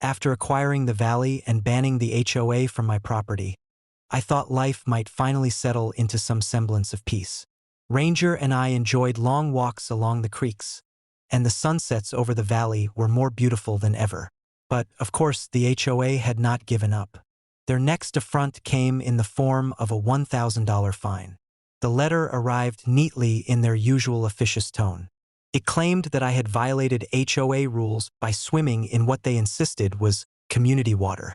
After acquiring the valley and banning the HOA from my property, I thought life might finally settle into some semblance of peace. Ranger and I enjoyed long walks along the creeks, and the sunsets over the valley were more beautiful than ever. But, of course, the HOA had not given up. Their next affront came in the form of a $1,000 fine. The letter arrived neatly in their usual officious tone. It claimed that I had violated HOA rules by swimming in what they insisted was community water.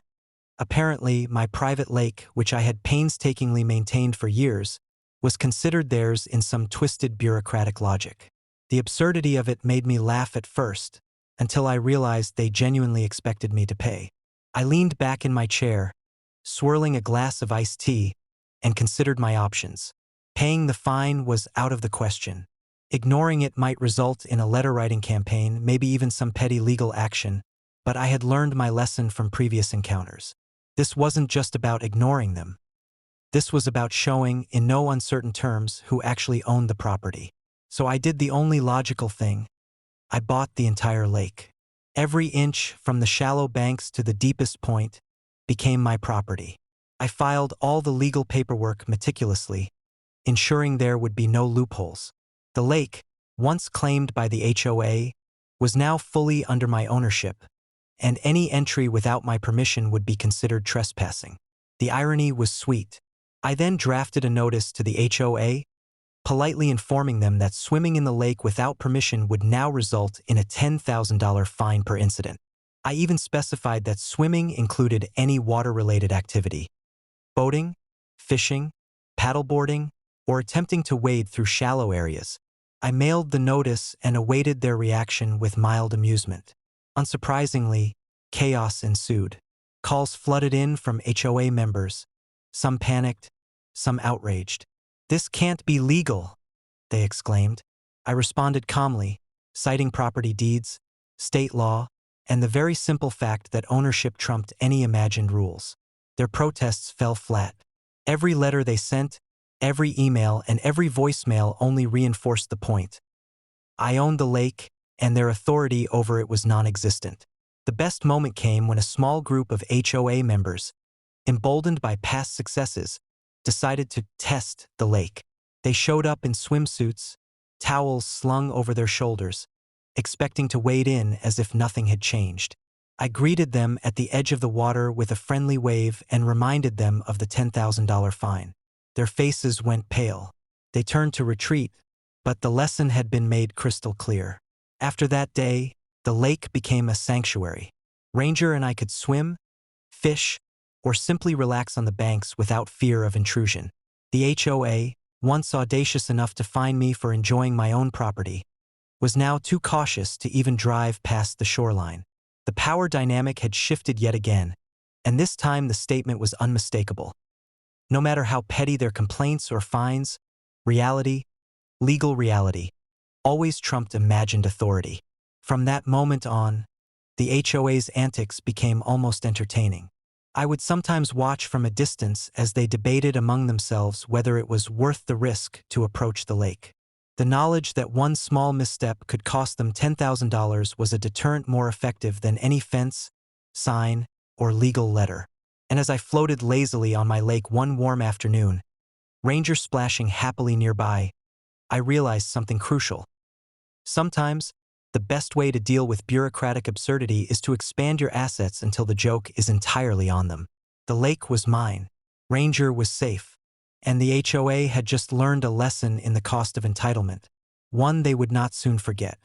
Apparently, my private lake, which I had painstakingly maintained for years, was considered theirs in some twisted bureaucratic logic. The absurdity of it made me laugh at first, until I realized they genuinely expected me to pay. I leaned back in my chair, swirling a glass of iced tea, and considered my options. Paying the fine was out of the question. Ignoring it might result in a letter-writing campaign, maybe even some petty legal action, but I had learned my lesson from previous encounters. This wasn't just about ignoring them. This was about showing, in no uncertain terms, who actually owned the property. So I did the only logical thing. I bought the entire lake. Every inch, from the shallow banks to the deepest point, became my property. I filed all the legal paperwork meticulously, ensuring there would be no loopholes. The lake, once claimed by the HOA, was now fully under my ownership, and any entry without my permission would be considered trespassing. The irony was sweet. I then drafted a notice to the HOA, politely informing them that swimming in the lake without permission would now result in a $10,000 fine per incident. I even specified that swimming included any water-related activity: boating, fishing, paddleboarding, or attempting to wade through shallow areas. I mailed the notice and awaited their reaction with mild amusement. Unsurprisingly, chaos ensued. Calls flooded in from HOA members, some panicked, some outraged. "This can't be legal," they exclaimed. I responded calmly, citing property deeds, state law, and the very simple fact that ownership trumped any imagined rules. Their protests fell flat. Every letter they sent, every email, and every voicemail only reinforced the point. I owned the lake, and their authority over it was non-existent. The best moment came when a small group of HOA members, emboldened by past successes, decided to test the lake. They showed up in swimsuits, towels slung over their shoulders, expecting to wade in as if nothing had changed. I greeted them at the edge of the water with a friendly wave and reminded them of the $10,000 fine. Their faces went pale. They turned to retreat, but the lesson had been made crystal clear. After that day, the lake became a sanctuary. Ranger and I could swim, fish, or simply relax on the banks without fear of intrusion. The HOA, once audacious enough to fine me for enjoying my own property, was now too cautious to even drive past the shoreline. The power dynamic had shifted yet again, and this time the statement was unmistakable. No matter how petty their complaints or fines, reality, legal reality, always trumped imagined authority. From that moment on, the HOA's antics became almost entertaining. I would sometimes watch from a distance as they debated among themselves whether it was worth the risk to approach the lake. The knowledge that one small misstep could cost them $10,000 was a deterrent more effective than any fence, sign, or legal letter. And as I floated lazily on my lake one warm afternoon, Ranger splashing happily nearby, I realized something crucial. Sometimes, the best way to deal with bureaucratic absurdity is to expand your assets until the joke is entirely on them. The lake was mine. Ranger was safe. And the HOA had just learned a lesson in the cost of entitlement, one they would not soon forget.